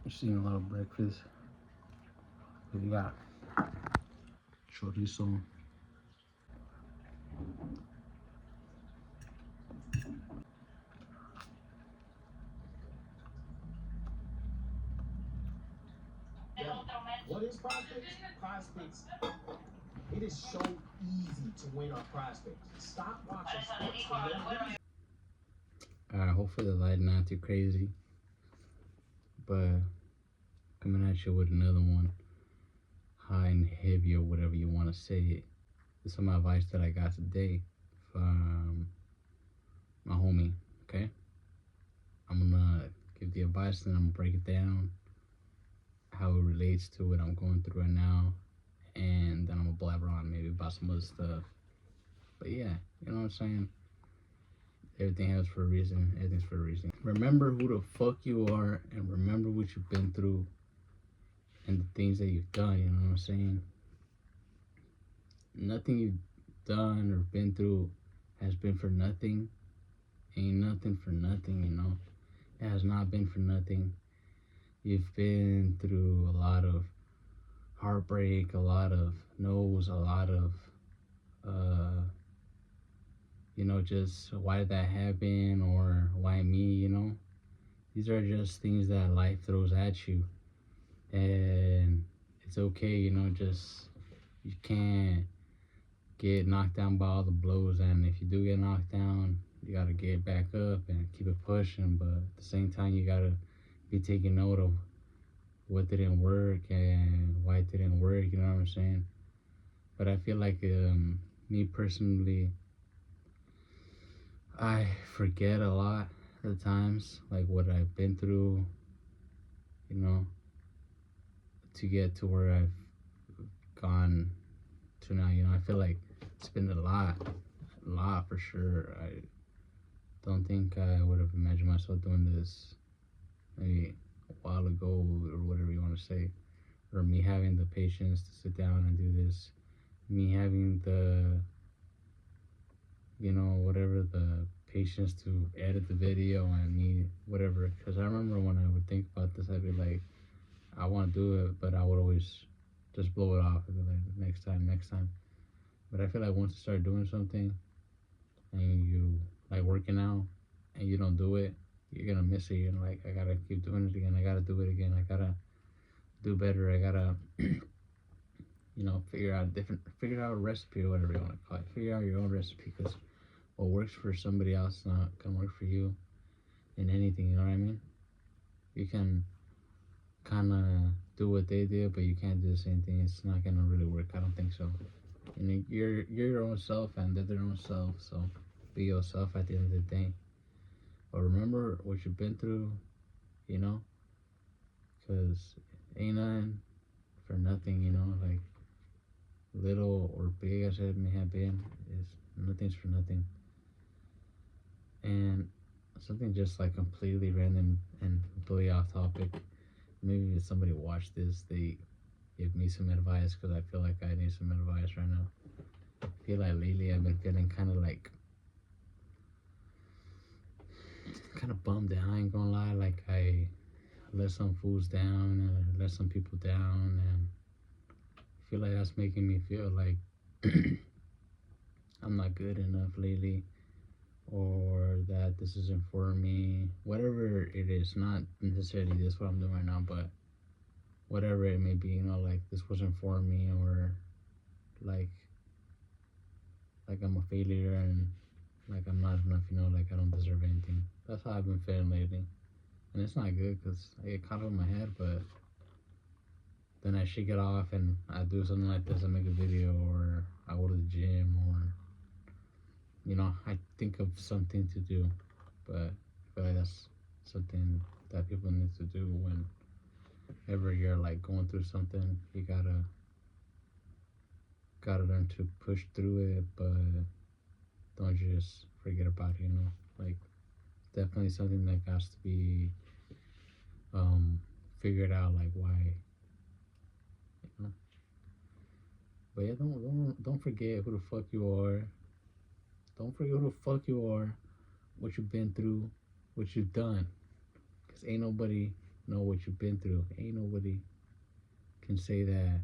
Just eating a little breakfast. We got chorizo. What is prospects? Prospects. It is so easy to win on prospects. Stop watching sports for no reason. Hopefully the light not too crazy, but coming at you with another one, high and heavy or whatever you want to say it. This is some advice that I got today from my homie. Okay, I'm gonna give the advice and I'm gonna break it down, how it relates to what I'm going through right now, and then I'm gonna blabber on maybe about some other stuff. But yeah, you know what I'm saying? Everything happens for a reason. Everything's for a reason. Remember who the fuck you are and remember what you've been through and the things that you've done, you know what I'm saying? Nothing you've done or been through has been for nothing. Ain't nothing for nothing, you know? It has not been for nothing. You've been through a lot of heartbreak, a lot of no's, a lot of just why did that happen or why me, you know? These are just things that life throws at you. And it's okay, you know, just you can't get knocked down by all the blows. And if you do get knocked down, you got to get back up and keep it pushing. But at the same time, you got to be taking note of what didn't work and why it didn't work, you know what I'm saying? But I feel like me personally, I forget a lot of the times, like what I've been through, you know, to get to where I've gone to now. You know, I feel like it's been a lot for sure. I don't think I would have imagined myself doing this maybe a while ago or whatever you want to say, or me having the patience to sit down and do this, me having the, you know, whatever, the patience to edit the video and me whatever. Because I remember when I would think about this, I'd be like, I want to do it, but I would always just blow it off and be like, next time. But I feel like once you start doing something and you like working out and you don't do it, you're gonna miss it. You're like, I gotta keep doing it again. I gotta do it again. I gotta do better. I gotta, figure out a recipe or whatever you want to call it. Figure out your own recipe, because what works for somebody else is not gonna work for you in anything. You know what I mean? You can kind of do what they did, but you can't do the same thing. It's not gonna really work. I don't think so. And you're your own self, and they're their own self. So be yourself at the end of the day. But remember what you've been through, you know, because ain't nothing for nothing. You know, like little or big as it may have been, is nothing's for nothing. And something just like completely random and completely off topic. Maybe if somebody watched this, they give me some advice, because I feel like I need some advice right now. I feel like lately I've been feeling kind of bummed out. I ain't gonna lie. Like I let some fools down and I let some people down, and I feel like that's making me feel like I'm not good enough lately, or that this isn't for me. Whatever it is, not necessarily this what I'm doing right now, but whatever it may be, you know, like this wasn't for me, or like I'm a failure and like I'm not enough, you know, like I don't deserve anything. That's how I've been feeling lately. And it's not good because I get caught up in my head, but then I shake it off and I do something like this. I make a video, or I go to the gym, or, you know, I think of something to do. But I feel like that's something that people need to do whenever you're like going through something. You gotta learn to push through it, but don't just forget about it, you know. Like definitely something that has to be figured out, like why, you know. But yeah, don't forget who the fuck you are. Don't forget who the fuck you are, what you've been through, what you've done. Cause ain't nobody know what you've been through. Ain't nobody can say that.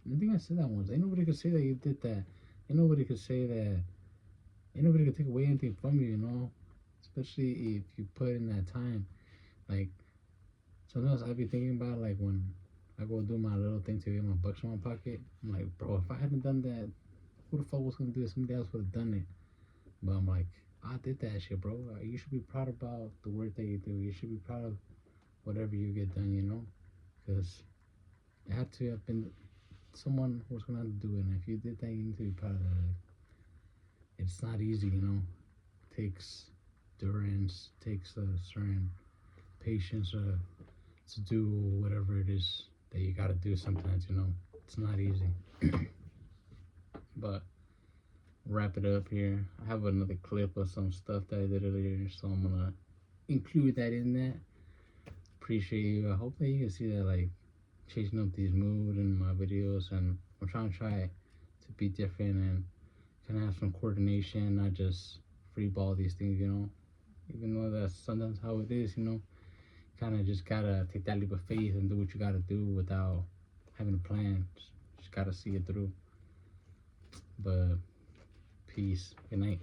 I think I said that once. Ain't nobody can say that you did that. Ain't nobody can say that. Ain't nobody can take away anything from you, you know? Especially if you put in that time. Like, sometimes I be thinking about, like, when I go do my little thing to get my bucks in my pocket. I'm like, bro, if I hadn't done that, who the fuck was gonna do it? Somebody else would have done it. But I'm like, I did that shit, bro. You should be proud about the work that you do. You should be proud of whatever you get done, you know? Because it had to have been someone who was gonna have to do it. And if you did that, you need to be proud of that. Like, it's not easy, you know? It takes endurance, takes a certain patience to do whatever it is that you gotta do sometimes, you know? It's not easy. But wrap it up here. I have another clip of some stuff that I did earlier, so I'm gonna include that in that. Appreciate you. I hope that you can see that, like, changing up these mood in my videos, and I'm trying to to be different and kind of have some coordination, not just free ball these things, you know. Even though that's sometimes how it is, you know. Kind of just gotta take that leap of faith and do what you gotta do without having a plan. Just gotta see it through. But peace. Good night.